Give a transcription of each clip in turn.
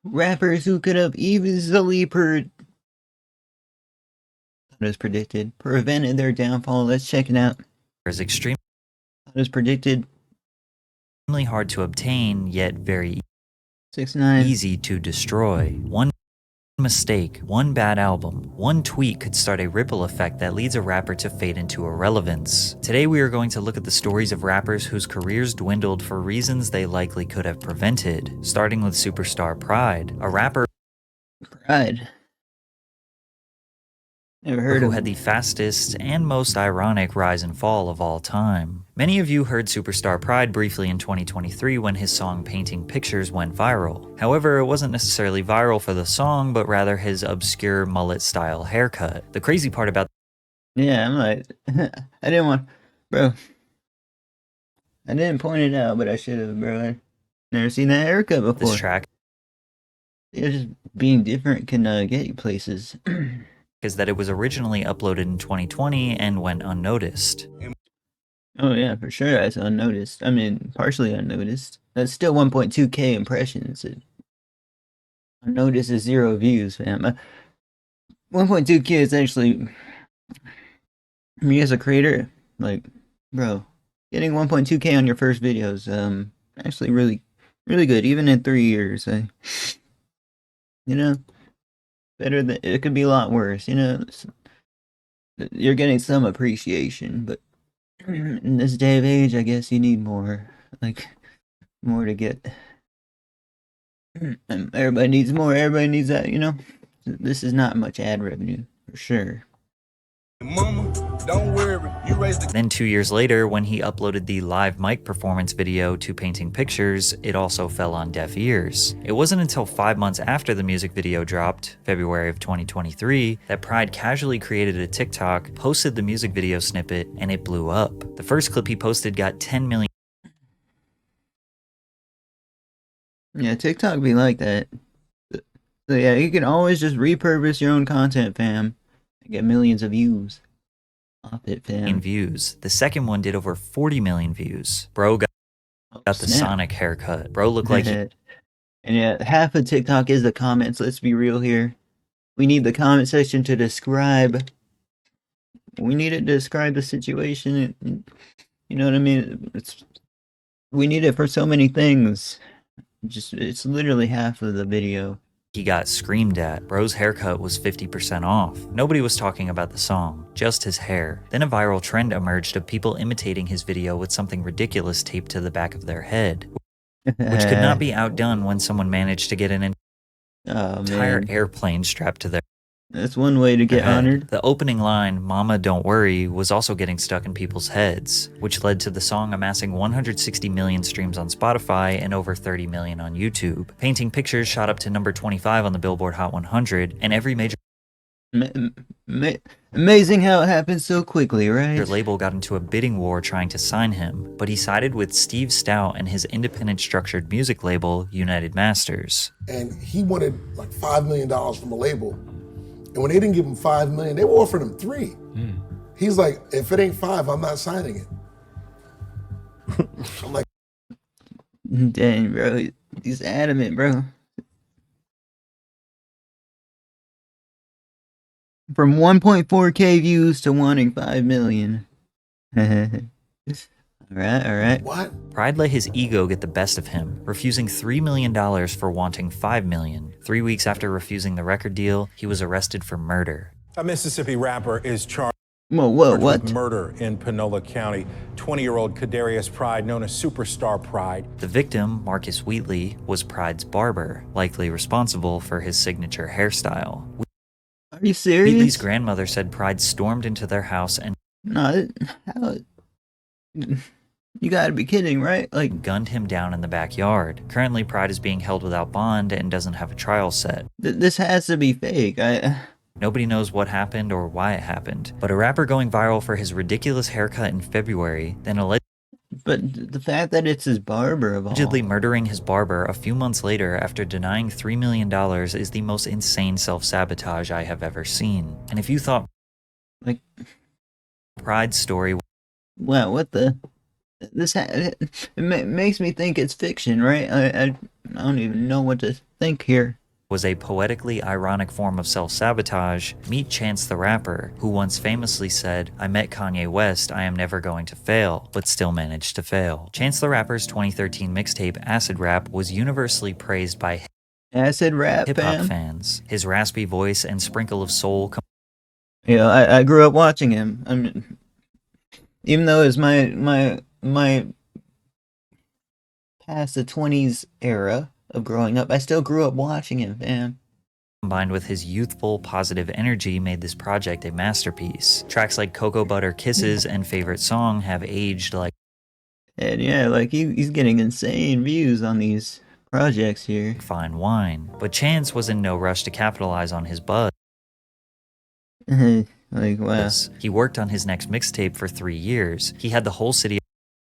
rappers who could have easily prevented their downfall. Let's check it out. Is extremely As predicted. hard to obtain, yet very 6ix9ine. easy to destroy. One mistake, one bad album, one tweet could start a ripple effect that leads a rapper to fade into irrelevance. Today we are going to look at the stories of rappers whose careers dwindled for reasons they likely could have prevented, starting with superstar Pride, a rapper Pride. Never heard who of had him. the fastest and most ironic rise and fall of all time. Many of you heard Superstar Pride briefly in 2023 when his song Painting Pictures went viral. However, it wasn't necessarily viral for the song, but rather his obscure mullet-style haircut. The crazy part about Yeah, I'm like, I didn't want, bro. I didn't point it out, but I should have, bro. I never seen that haircut before. this track Yeah, just being different can get you places. is that it was originally uploaded in 2020 and went unnoticed. Oh yeah, for sure. That's unnoticed. I mean, partially unnoticed. That's still 1.2K impressions. Unnoticed is 0 views, fam. 1.2K is actually, me as a creator, like, bro, getting 1.2K on your first video is actually really, really good. Even in 3 years, you know, better than it could be a lot worse. You know, you're getting some appreciation, but in this day of age, I guess you need more, like, more to get. Everybody needs more. Everybody needs that. You know, this is not much ad revenue for sure. Mama, don't worry, you raised the. Then 2 years later, when he uploaded the live mic performance video to Painting Pictures, it also fell on deaf ears. It wasn't until 5 months after the music video dropped, February of 2023, that Pride casually created a TikTok, posted the music video snippet, and it blew up. The first clip he posted got 10 million Yeah, TikTok be like that. So yeah, you can always just repurpose your own content, fam, and get millions of views off it, fam. views. The second one did over 40 million views. Bro got the snap. Sonic haircut. Bro looked like And yeah, half of TikTok is the comments. Let's be real here. We need the comment section to describe. We need it to describe the situation. You know what I mean? We need it for so many things. It's literally half of the video. he got screamed at. Bro's haircut was 50% off. Nobody was talking about the song, just his hair. Then a viral trend emerged of people imitating his video with something ridiculous taped to the back of their head, which could not be outdone when someone managed to get an entire airplane strapped to their That's one way to get honored. The opening line, "Mama, don't worry," was also getting stuck in people's heads, which led to the song amassing 160 million streams on Spotify and over 30 million on YouTube. Painting Pictures shot up to number 25 on the Billboard Hot 100, and every major Amazing how it happened so quickly, right? label got into a bidding war trying to sign him, but he sided with Steve Stout and his independent structured music label, United Masters. And he wanted like $5 million from a label. And when they didn't give him $5 million, they were offering him $3 million. He's like, if it ain't $5 million, I'm not signing it. I'm like, dang, bro, he's adamant, bro. From 1.4K views to wanting 5 million. All right. what? Pride let his ego get the best of him, refusing $3 million for wanting $5 million. 3 weeks after refusing the record deal, he was arrested for murder. A Mississippi rapper is charged Whoa, what? with murder in Panola County. 20-year-old Kadarius Pride, known as Superstar Pride. The victim, Marcus Wheatley, was Pride's barber, likely responsible for his signature hairstyle. Are you serious? Wheatley's grandmother said Pride stormed into their house and you gotta be kidding, right? Like, gunned him down in the backyard. Currently, Pride is being held without bond and doesn't have a trial set. this has to be fake. Nobody knows what happened or why it happened, but a rapper going viral for his ridiculous haircut in February, then But the fact that it's his barber of all. allegedly murdering his barber a few months later after denying $3 million is the most insane self-sabotage I have ever seen. And if you thought Like, Pride's story wow, what the? It makes me think it's fiction, right? don't even know what to think here. Was a poetically ironic form of self-sabotage. Meet Chance the Rapper, who once famously said, "I met Kanye West, I am never going to fail," but still managed to fail. Chance the Rapper's 2013 mixtape Acid Rap was universally praised by Acid rap, hip-hop fam. fans. His raspy voice and sprinkle of soul Yeah, I grew up watching him. I mean, even though it's my past the 20s era of growing up, I still grew up watching him, fam. combined with his youthful, positive energy made this project a masterpiece. Tracks like Cocoa Butter Kisses and Favorite Song have aged like And yeah, like he's getting insane views on these projects here. fine wine. But Chance was in no rush to capitalize on his buzz. Like, wow. He worked on his next mixtape for 3 years. He had the whole city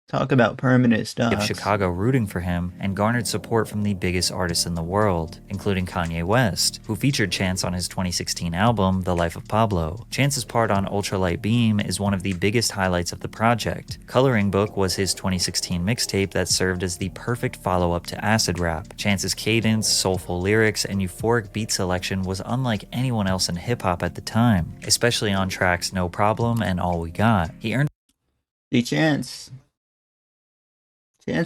Talk about permanent of stocks. Chicago rooting for him and garnered support from the biggest artists in the world, including Kanye West, who featured Chance on his 2016 album, The Life of Pablo. Chance's part on Ultralight Beam is one of the biggest highlights of the project. Coloring Book was his 2016 mixtape that served as the perfect follow-up to Acid Rap. Chance's cadence, soulful lyrics, and euphoric beat selection was unlike anyone else in hip-hop at the time, especially on tracks No Problem and All We Got. He earned The Chance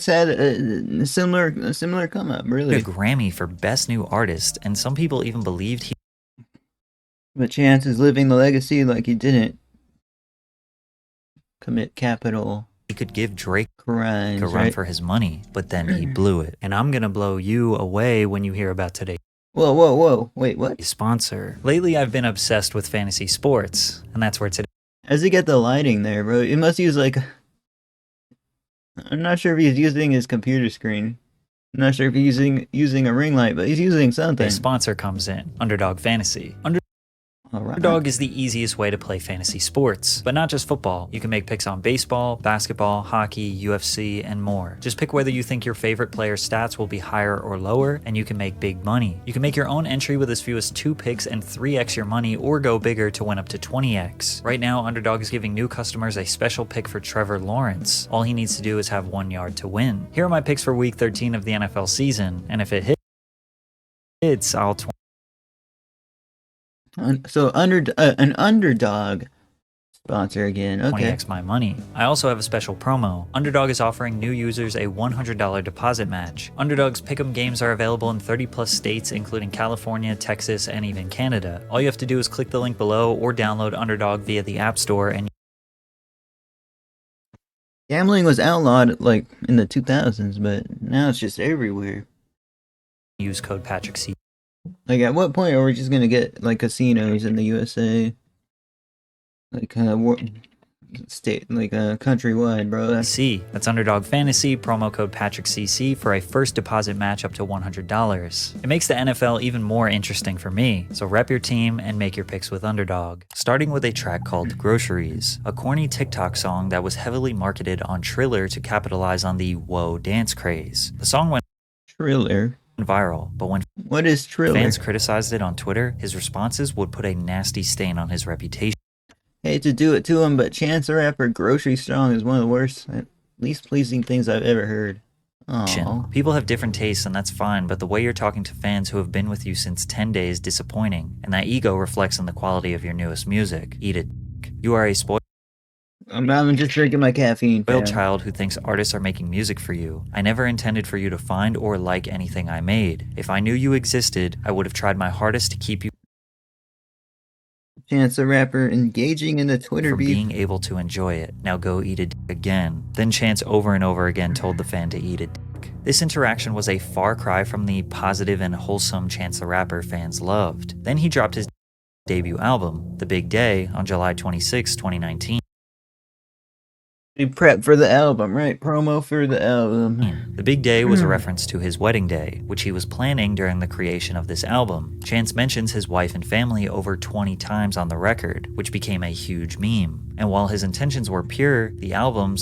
had a similar come up, a really. Grammy for Best New Artist, and some people even believed he But Chance is living the legacy like he didn't commit capital could give Drake crimes, a run right? for his money, but then he blew it. And I'm gonna blow you away when you hear about today's Whoa. Wait, what? sponsor. Lately, I've been obsessed with fantasy sports, and that's where today How's he get the lighting there, bro? He must use like... I'm not sure if he's using his computer screen. I'm not sure if he's using a ring light, but he's using something. today's sponsor comes in, Underdog Fantasy. All right. Underdog is the easiest way to play fantasy sports, but not just football. You can make picks on baseball, basketball, hockey, UFC, and more. Just pick whether you think your favorite player's stats will be higher or lower, and you can make big money. You can make your own entry with as few as 2 picks and 3x your money, or go bigger to win up to 20x. Right now, Underdog is giving new customers a special pick for Trevor Lawrence. All he needs to do is have 1 yard to win. Here are my picks for Week 13 of the NFL season, and if it hits, I'll So an underdog sponsor again. Okay. 20x my money. I also have a special promo. Underdog is offering new users a $100 deposit match. Underdog's pick'em games are available in 30 plus states, including California, Texas, and even Canada. All you have to do is click the link below or download Underdog via the App Store and Gambling was outlawed like in the 2000s, but now it's just everywhere. use code PatrickC. Like, at what point are we just gonna get like casinos in the USA? Like, state, like, countrywide, bro. That's Underdog Fantasy, promo code PatrickCC for a first deposit match up to $100. It makes the NFL even more interesting for me, so rep your team and make your picks with Underdog. Starting with a track called Groceries, a corny TikTok song that was heavily marketed on Triller to capitalize on the Whoa dance craze. The song went Triller. viral, but when What is Triller? fans criticized it on Twitter, his responses would put a nasty stain on his reputation. Hate to do it to him, but Chance the Rapper Grocery Strong is one of the worst, least pleasing things I've ever heard. Oh, People have different tastes, and that's fine, but the way you're talking to fans who have been with you since 10 days is disappointing, and that ego reflects in the quality of your newest music. Eat it. You are a spoiled I'm just drinking my caffeine. fam. child who thinks artists are making music for you. I never intended for you to find or like anything I made. If I knew you existed, I would have tried my hardest to keep you Chance the Rapper engaging in the Twitter from beef. being able to enjoy it. Now go eat a dick again. Then Chance over and over again told the fan to eat a dick. This interaction was a far cry from the positive and wholesome Chance the Rapper fans loved. Then he dropped his debut album, The Big Day, on July 26, 2019. Prep for the album, right? Promo for the album. The Big Day was a reference to his wedding day, which he was planning during the creation of this album. Chance mentions his wife and family over 20 times on the record, which became a huge meme. And while his intentions were pure, the album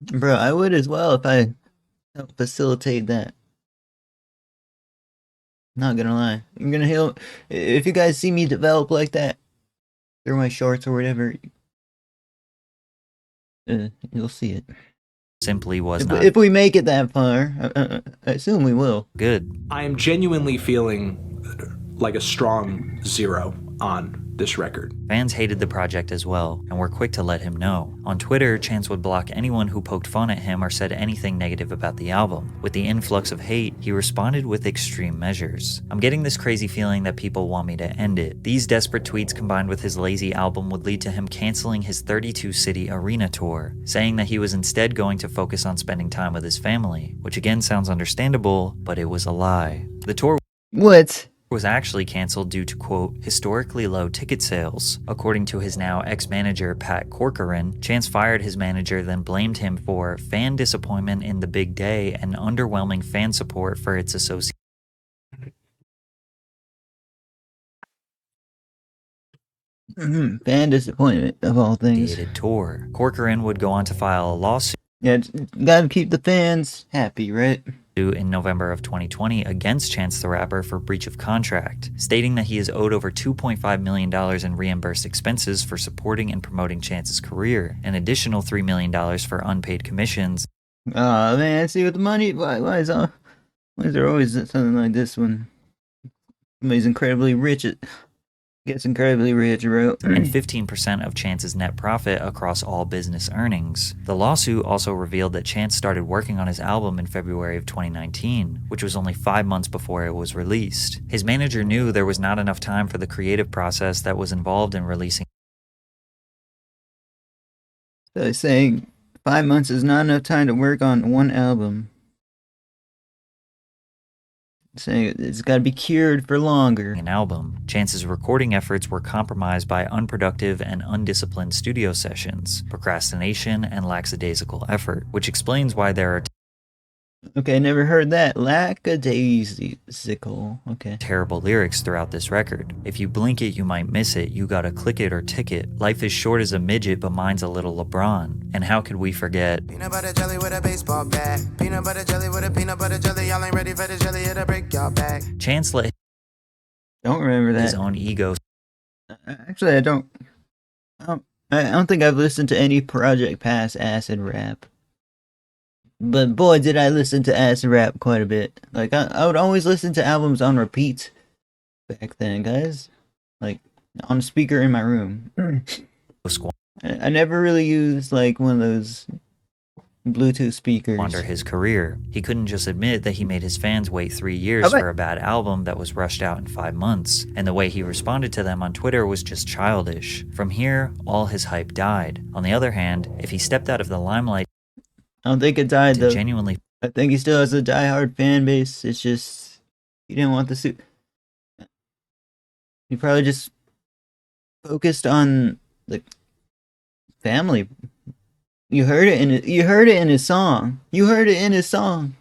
Bro, I would as well if I helped facilitate that. Not gonna lie. I'm gonna help. If you guys see me develop like that through my shorts or whatever, you'll see it. simply was not If we make it that far, I assume we will. good. I am genuinely feeling like a strong 0 on this record. Fans hated the project as well, and were quick to let him know. On Twitter, Chance would block anyone who poked fun at him or said anything negative about the album. With the influx of hate, he responded with extreme measures. I'm getting this crazy feeling that people want me to end it. These desperate tweets combined with his lazy album would lead to him canceling his 32-city arena tour, saying that he was instead going to focus on spending time with his family, which again sounds understandable, but it was a lie. The tour What? was actually canceled due to, quote, historically low ticket sales. According to his now ex-manager Pat Corcoran, Chance fired his manager, then blamed him for fan disappointment in the big day and underwhelming fan support for its association. Fan disappointment of all things. Tour. Corcoran would go on to file a lawsuit Yeah, gotta keep the fans happy, right? in November of 2020 against Chance the Rapper for breach of contract, stating that he is owed over $2.5 million in reimbursed expenses for supporting and promoting Chance's career, an additional $3 million for unpaid commissions. Oh man, see with the money, why is there always something like this when somebody's incredibly rich? It gets incredibly rich, bro. And 15% of Chance's net profit across all business earnings. The lawsuit also revealed that Chance started working on his album in February of 2019, which was only 5 months before it was released. His manager knew there was not enough time for the creative process that was involved in releasing. So they're saying 5 months is not enough time to work on one album. Saying it's got to be cured for longer. An album. Chance's recording efforts were compromised by unproductive and undisciplined studio sessions, procrastination, and lackadaisical effort, which explains why there are Okay, never heard that. Lackadaisical. Okay. terrible lyrics throughout this record. If you blink it, you might miss it. You gotta click it or tick it. Life is short as a midget, but mine's a little LeBron. And how could we forget? Peanut butter jelly with a baseball bat. Peanut butter jelly with a peanut butter jelly. Y'all ain't ready for this jelly, it'll break y'all back. Chance let Don't remember his that. own ego Actually, I don't think I've listened to any project past acid rap. But boy, did I listen to acid rap quite a bit. Like I would always listen to albums on repeat back then, guys. Like on a speaker in my room. I never really used like one of those Bluetooth speakers. squander his career. He couldn't just admit that he made his fans wait 3 years for a bad album that was rushed out in 5 months, and the way he responded to them on Twitter was just childish. From here, all his hype died. On the other hand, if he stepped out of the limelight I don't think it died to though. genuinely I think he still has a diehard fan base. It's just he didn't want the suit. He probably just focused on the family. You heard it in his song. You heard it in his song.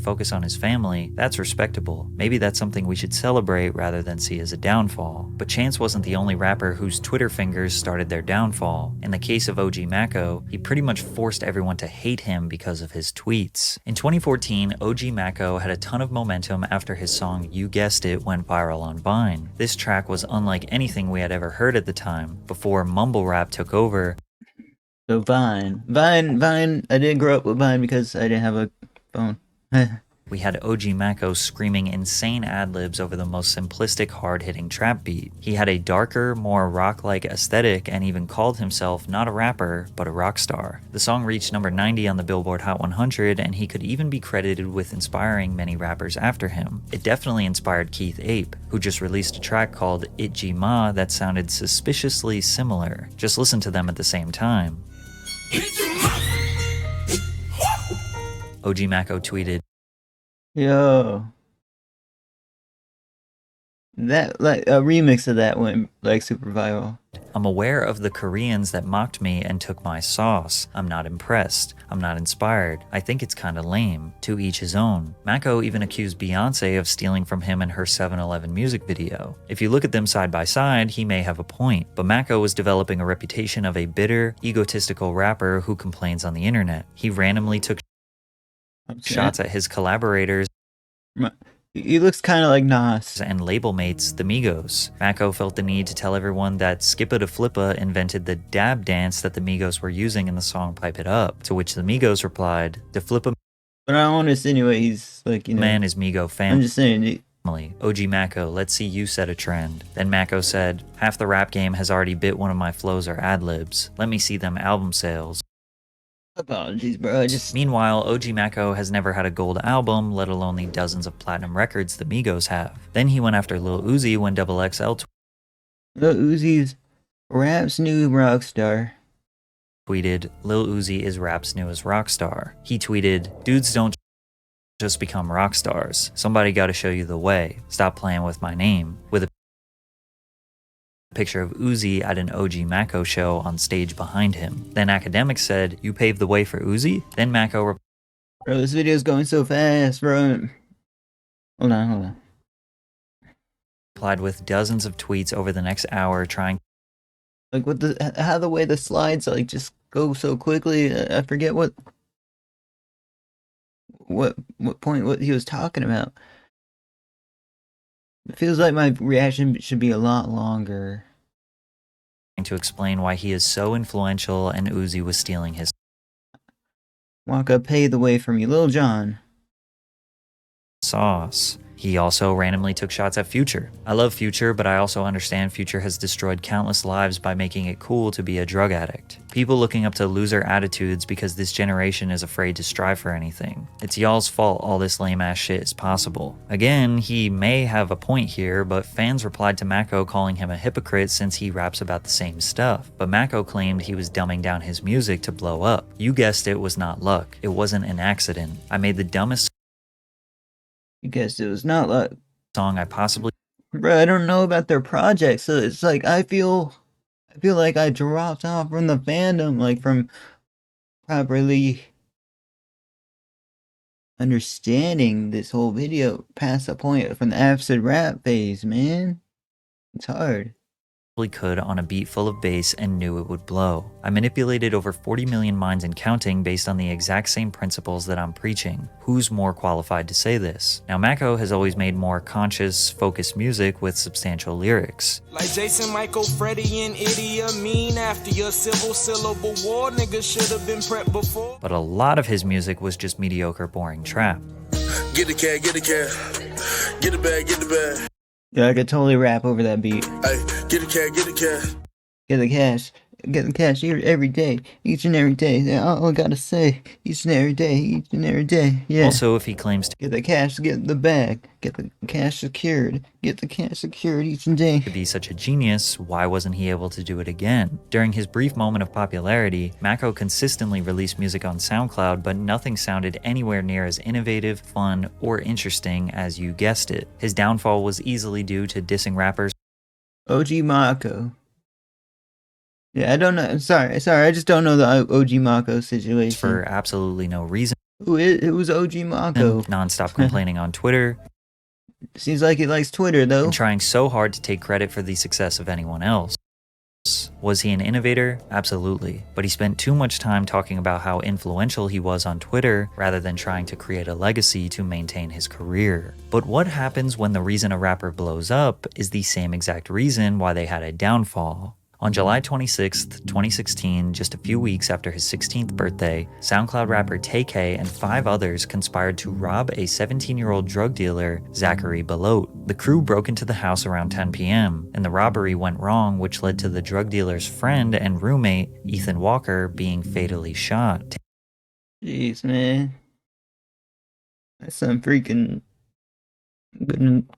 focus on his family, that's respectable. Maybe that's something we should celebrate rather than see as a downfall. But Chance wasn't the only rapper whose Twitter fingers started their downfall. In the case of OG Mako, he pretty much forced everyone to hate him because of his tweets. In 2014, OG Mako had a ton of momentum after his song You Guessed It went viral on Vine. This track was unlike anything we had ever heard at the time, before mumble rap took over. So Vine. I didn't grow up with Vine because I didn't have a phone. We had OG Mako screaming insane ad-libs over the most simplistic, hard-hitting trap beat. He had a darker, more rock-like aesthetic and even called himself not a rapper, but a rock star. The song reached number 90 on the Billboard Hot 100, and he could even be credited with inspiring many rappers after him. It definitely inspired Keith Ape, who just released a track called Itji Ma that sounded suspiciously similar. Just listen to them at the same time. OG Mako tweeted, Yo. That, like, a remix of that went, like, super viral. I'm aware of the Koreans that mocked me and took my sauce. I'm not impressed. I'm not inspired. I think it's kinda lame. To each his own. Mako even accused Beyonce of stealing from him in her 7-Eleven music video. If you look at them side by side, he may have a point, but Mako was developing a reputation of a bitter, egotistical rapper who complains on the internet. He randomly took shots at his collaborators He looks kind of like Nas. and label mates, the Migos. Mako felt the need to tell everyone that Skippa da Flippa invented the dab dance that the Migos were using in the song Pipe It Up, to which the Migos replied, "Da Flippa But I don't want to insinuate he's like, you know. man is Migo I'm family. just saying. OG Mako, let's see you set a trend." Then Mako said, "Half the rap game has already bit one of my flows or ad-libs. Let me see them album sales." Apologies, bro. I just. Meanwhile, OG Mako has never had a gold album, let alone the dozens of platinum records the Migos have. Then he went after Lil Uzi when XXL Lil Uzi's rap's new rock star. tweeted, "Lil Uzi is rap's newest rock star." He tweeted, "Dudes don't just become rock stars. Somebody gotta show you the way. Stop playing with my name," with a picture of Uzi at an OG Mako show on stage behind him. Then Academics said, "You paved the way for Uzi?" Then Mako Bro, this video's going so fast, bro. Hold on. replied with dozens of tweets over the next hour trying Like, how the way the slides, like, just go so quickly. I forget what point, what he was talking about. It feels like my reaction should be a lot longer. to explain why he is so influential and Uzi was stealing his Waka paved the way for me, Lil Jon. sauce. He also randomly took shots at Future. I love Future, but I also understand Future has destroyed countless lives by making it cool to be a drug addict. People looking up to loser attitudes because this generation is afraid to strive for anything. It's y'all's fault all this lame ass shit is possible. Again, he may have a point here, but fans replied to Mako calling him a hypocrite since he raps about the same stuff. But Mako claimed he was dumbing down his music to blow up. You guessed it, was not luck. It wasn't an accident. I made the dumbest You guessed it was not like, song I possibly bro, I don't know about their project, so it's like I feel like I dropped off from the fandom, like from properly understanding this whole video past the point from the acid rap phase, man. It's hard. could on a beat full of bass and knew it would blow. I manipulated over 40 million minds and counting based on the exact same principles that I'm preaching. Who's more qualified to say this? Now, Mako has always made more conscious, focused music with substantial lyrics. Like Jason, Michael, Freddie, and Idi Amin after your civil syllable war, niggas should have been prepped before. But a lot of his music was just mediocre, boring trap. Get the cat, get the cat. Get the bag, get the bag. Yeah, I could totally rap over that beat. Hey, get the cat, get the cat. Get the cash. Get the cash here every day, each and every day. That's all I gotta say. Each and every day, each and every day. Yeah. Also, if he claims to Get the cash, get the bag. Get the cash secured. Get the cash secured each and day. be such a genius, why wasn't he able to do it again? During his brief moment of popularity, Mako consistently released music on SoundCloud, but nothing sounded anywhere near as innovative, fun, or interesting as you guessed it. His downfall was easily due to dissing rappers OG Mako. Yeah, I don't know. Sorry. I just don't know the OG Mako situation. for absolutely no reason, Who's OG Mako? non-stop complaining on Twitter, Seems like he likes Twitter though. and trying so hard to take credit for the success of anyone else. Was he an innovator? Absolutely. But he spent too much time talking about how influential he was on Twitter rather than trying to create a legacy to maintain his career. But what happens when the reason a rapper blows up is the same exact reason why they had a downfall? On July 26th, 2016, just a few weeks after his 16th birthday, SoundCloud rapper TK and 5 others conspired to rob a 17-year-old drug dealer, Zachary Belote. The crew broke into the house around 10 p.m., and the robbery went wrong, which led to the drug dealer's friend and roommate, Ethan Walker, being fatally shot. Jeez, man. That's some freaking.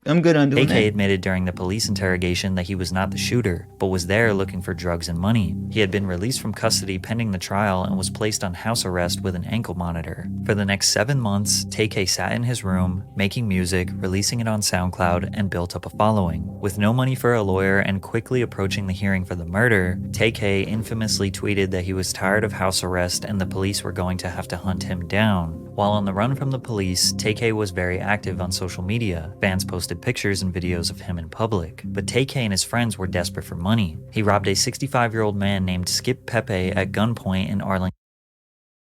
I'm good on doing AK that. admitted during the police interrogation that he was not the shooter, but was there looking for drugs and money. He had been released from custody pending the trial and was placed on house arrest with an ankle monitor. For the next 7 months, TK sat in his room, making music, releasing it on SoundCloud, and built up a following. With no money for a lawyer and quickly approaching the hearing for the murder, TK infamously tweeted that he was tired of house arrest and the police were going to have to hunt him down. While on the run from the police, TK was very active on social media. Fans posted pictures and videos of him in public. But TK and his friends were desperate for money. He robbed a 65-year-old man named Skip Pepe at gunpoint in Arlington,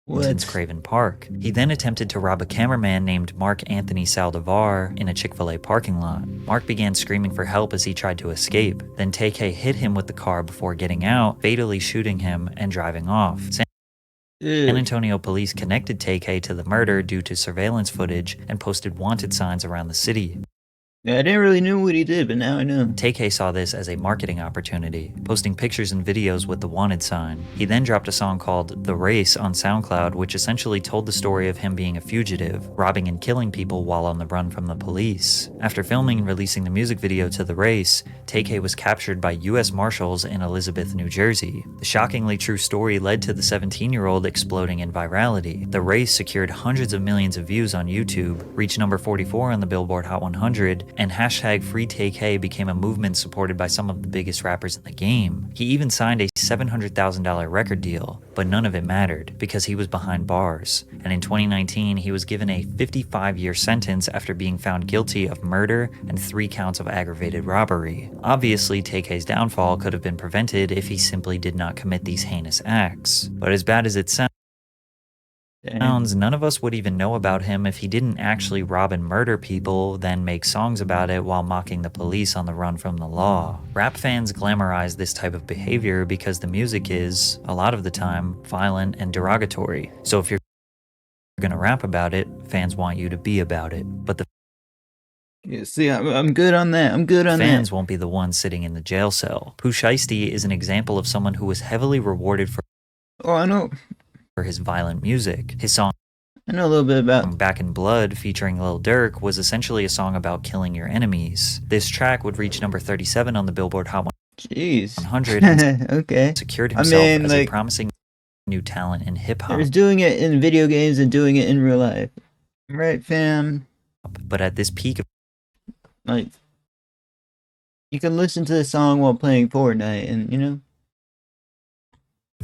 What? Craven Park. He then attempted to rob a cameraman named Mark Anthony Saldivar in a Chick-fil-A parking lot. Mark began screaming for help as he tried to escape. Then TK hit him with the car before getting out, fatally shooting him and driving off. San Antonio police connected TK to the murder due to surveillance footage and posted wanted signs around the city. Yeah, I didn't really know what he did, but now I know. TK saw this as a marketing opportunity, posting pictures and videos with the wanted sign. He then dropped a song called The Race on SoundCloud, which essentially told the story of him being a fugitive, robbing and killing people while on the run from the police. After filming and releasing the music video to The Race, TK was captured by U.S. Marshals in Elizabeth, New Jersey. The shockingly true story led to the 17-year-old exploding in virality. The Race secured hundreds of millions of views on YouTube, reached number 44 on the Billboard Hot 100, and hashtag FreeTK became a movement supported by some of the biggest rappers in the game. He even signed a $700,000 record deal, but none of it mattered because he was behind bars. And in 2019, he was given a 55-year sentence after being found guilty of murder and 3 counts of aggravated robbery. Obviously, TK's downfall could have been prevented if he simply did not commit these heinous acts. But as bad as it sounds, none of us would even know about him if he didn't actually rob and murder people, then make songs about it while mocking the police on the run from the law. Rap fans glamorize this type of behavior because the music is, a lot of the time, violent and derogatory. So if you're gonna rap about it, fans want you to be about it. But the Yeah, see, I'm good on that. I'm good on fans that. won't be the ones sitting in the jail cell. Pooh Shiesty is an example of someone who was heavily rewarded for Oh, I know his violent music. His song a little bit about. Back in Blood featuring Lil Durk was essentially a song about killing your enemies. This track would reach number 37 on the Billboard Hot Jeez. 100 and Okay. secured himself as a like, promising new talent in hip-hop. there's doing it in video games and doing it in real life. Right, fam? But at this peak of Like, you can listen to the song while playing Fortnite and, you know?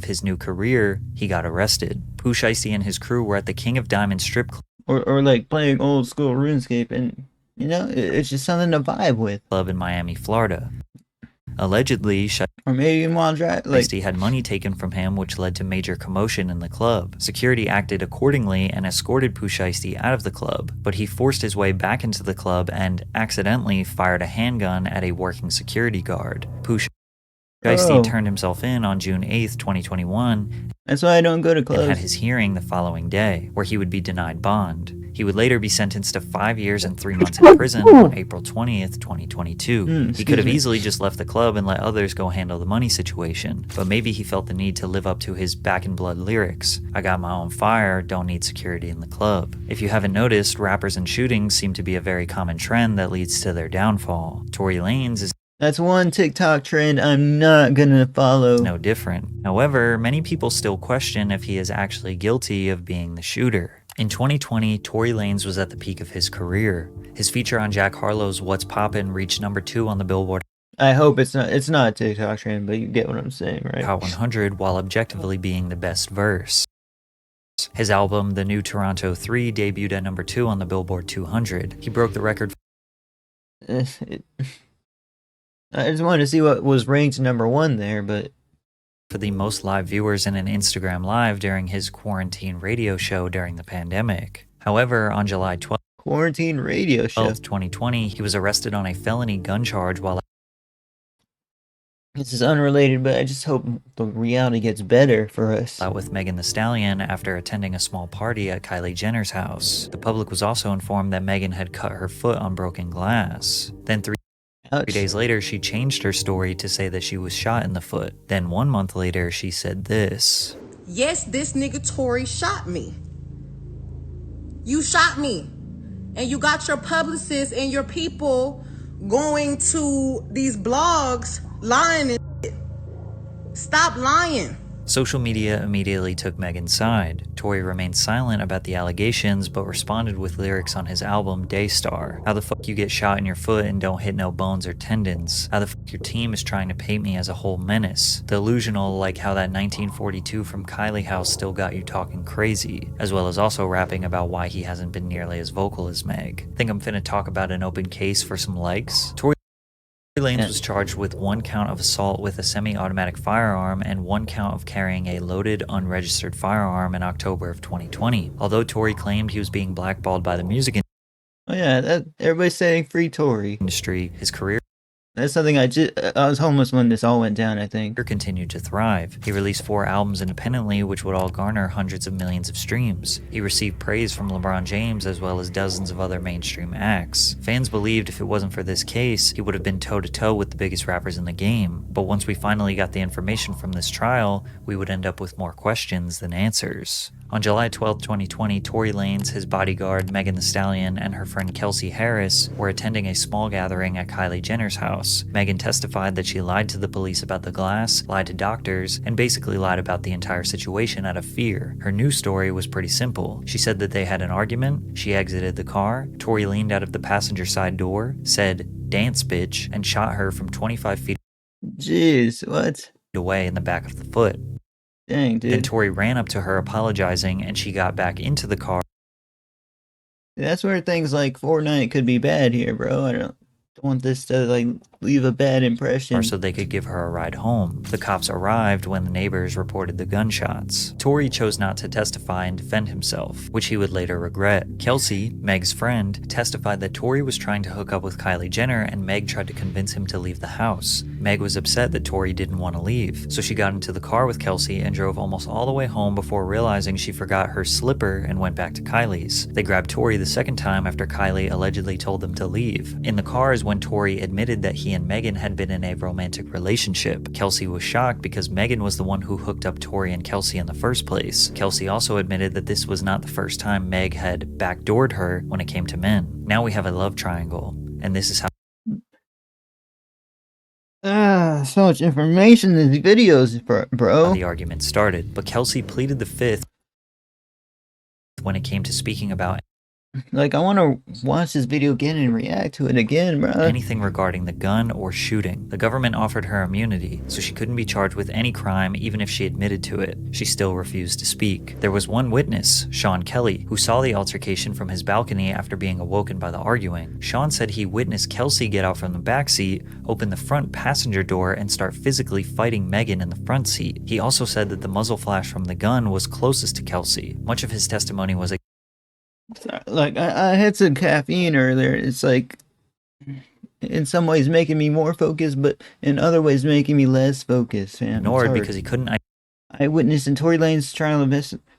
his new career, he got arrested. Pooh Shiesty and his crew were at the King of Diamonds strip Or like playing old school RuneScape and, you know, it's just something to vibe with. club in Miami, Florida. Allegedly, Or maybe even while driving. Like, Shiesty had money taken from him, which led to major commotion in the club. Security acted accordingly and escorted Pooh Shiesty out of the club, but he forced his way back into the club and accidentally fired a handgun at a working security guard. Pooh Shiesty turned himself in on June 8th, 2021, that's why I don't go to and clubs. had his hearing the following day, where he would be denied bond. He would later be sentenced to 5 years and 3 months in prison on April 20th, 2022. He could have easily just left the club and let others go handle the money situation, but maybe he felt the need to live up to his Back in Blood lyrics, "I got my own fire, don't need security in the club." If you haven't noticed, rappers and shootings seem to be a very common trend that leads to their downfall. Tory Lanez is That's one TikTok trend I'm not gonna follow. no different. However, many people still question if he is actually guilty of being the shooter. In 2020, Tory Lanez was at the peak of his career. His feature on Jack Harlow's What's Poppin' reached number 2 on the Billboard I hope it's not a TikTok trend, but you get what I'm saying, right? Hot 100 while objectively being the best verse. His album, The New Toronto 3, debuted at number 2 on the Billboard 200. He broke the record I just wanted to see what was ranked number 1 there, but for the most live viewers in an Instagram Live during his quarantine radio show during the pandemic. However, on July 12th, quarantine radio show. 2020, he was arrested on a felony gun charge while This is unrelated, but I just hope the reality gets better for us. out with Megan Thee Stallion after attending a small party at Kylie Jenner's house. The public was also informed that Megan had cut her foot on broken glass. Then 3 Ouch. days later, she changed her story to say that she was shot in the foot. Then 1 month later, she said this. Yes, this nigga Tory shot me. You shot me. And you got your publicists and your people going to these blogs lying and shit. Stop lying. Social media immediately took Megan's side. Tory remained silent about the allegations, but responded with lyrics on his album Daystar. How the fuck you get shot in your foot and don't hit no bones or tendons? How the fuck your team is trying to paint me as a whole menace? Delusional, like how that 1942 from Kylie House still got you talking crazy, as well as also rapping about why he hasn't been nearly as vocal as Meg. Think I'm finna talk about an open case for some likes? Tory Lanez was charged with 1 count of assault with a semi-automatic firearm and 1 count of carrying a loaded, unregistered firearm in October of 2020. Although Tory claimed he was being blackballed by the music Oh yeah, everybody's saying free Tory. industry, his career That's something I was homeless when this all went down, I think. continued to thrive. He released 4 albums independently, which would all garner hundreds of millions of streams. He received praise from LeBron James as well as dozens of other mainstream acts. Fans believed if it wasn't for this case, he would have been toe-to-toe with the biggest rappers in the game. But once we finally got the information from this trial, we would end up with more questions than answers. On July 12, 2020, Tory Lanez, his bodyguard Megan Thee Stallion, and her friend Kelsey Harris were attending a small gathering at Kylie Jenner's house. Megan testified that she lied to the police about the glass, lied to doctors, and basically lied about the entire situation out of fear. Her news story was pretty simple. She said that they had an argument, she exited the car, Tory leaned out of the passenger side door, said, "Dance, bitch," and shot her from 25 feet Jeez, what? away in the back of the foot. Dang, dude. Then Tory ran up to her apologizing and she got back into the car. That's where things like Fortnite could be bad here, bro. I don't want this to like leave a bad impression. So they could give her a ride home. The cops arrived when the neighbors reported the gunshots. Tory chose not to testify and defend himself, which he would later regret. Kelsey, Meg's friend, testified that Tory was trying to hook up with Kylie Jenner and Meg tried to convince him to leave the house. Meg was upset that Tory didn't want to leave, so she got into the car with Kelsey and drove almost all the way home before realizing she forgot her slipper and went back to Kylie's. They grabbed Tory the second time after Kylie allegedly told them to leave. In the car is when Tory admitted that he and Megan had been in a romantic relationship. Kelsey was shocked because Megan was the one who hooked up Tory and Kelsey in the first place. Kelsey also admitted that this was not the first time Meg had backdoored her when it came to men. Now we have a love triangle, and this is how So much information in these videos, bro. the argument started. But Kelsey pleaded the fifth when it came to speaking about Like, I want to watch this video again and react to it again, bro. anything regarding the gun or shooting. The government offered her immunity, so she couldn't be charged with any crime even if she admitted to it. She still refused to speak. There was one witness, Sean Kelly, who saw the altercation from his balcony after being awoken by the arguing. Sean said he witnessed Kelsey get out from the backseat, open the front passenger door, and start physically fighting Megan in the front seat. He also said that the muzzle flash from the gun was closest to Kelsey. Much of his testimony was Like, I had some caffeine earlier. It's like, in some ways making me more focused, but in other ways making me less focused, man. ignored because he couldn't Eyewitness in Tory Lanez's trial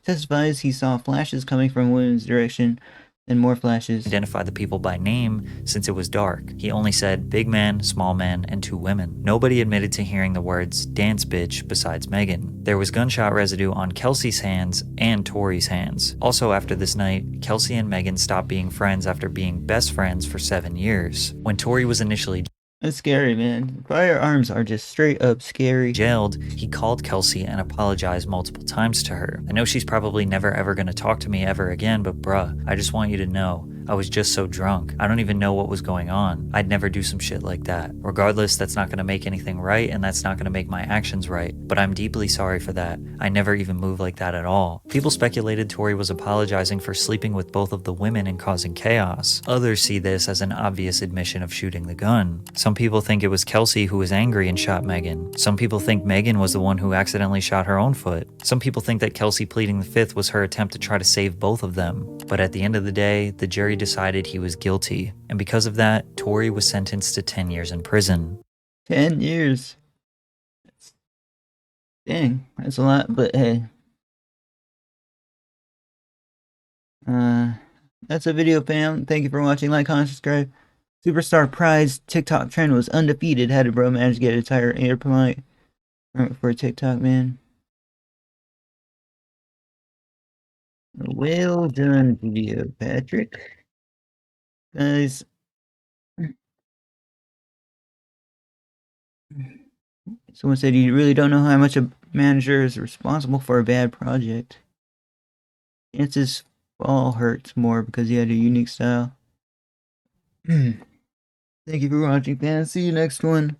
testifies he saw flashes coming from women's direction and more flashes. identify the people by name since it was dark. He only said big man, small man, and 2 women. Nobody admitted to hearing the words dance bitch besides Megan. There was gunshot residue on Kelsey's hands and Tory's hands. Also after this night, Kelsey and Megan stopped being friends after being best friends for 7 years. When Tory was initially That's scary, man. Firearms are just straight up scary. jailed, he called Kelsey and apologized multiple times to her. I know she's probably never ever gonna talk to me ever again, but bruh, I just want you to know, I was just so drunk. I don't even know what was going on. I'd never do some shit like that. Regardless, that's not gonna make anything right, and that's not gonna make my actions right. But I'm deeply sorry for that. I never even moved like that at all. People speculated Tory was apologizing for sleeping with both of the women and causing chaos. Others see this as an obvious admission of shooting the gun. Some people think it was Kelsey who was angry and shot Megan. Some people think Megan was the one who accidentally shot her own foot. Some people think that Kelsey pleading the fifth was her attempt to try to save both of them. But at the end of the day, the jury decided he was guilty. And because of that, Tory was sentenced to 10 years in prison. 10 years. Dang, that's a lot, but hey. That's a video, fam. Thank you for watching. Like, comment, subscribe. Superstar Pride's TikTok trend was undefeated. How did bro manage to get an entire airplane for TikTok, man? Well done video, Patrick. Guys. Someone said you really don't know how much a manager is responsible for a bad project. Chances fall hurts more because he had a unique style. Thank you for watching, fans. See you next one.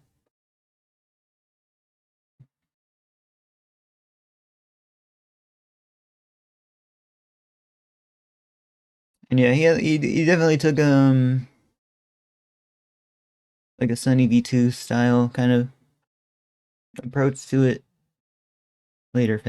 And yeah, he definitely took like a Sunny V2 style kind of approach to it. Later,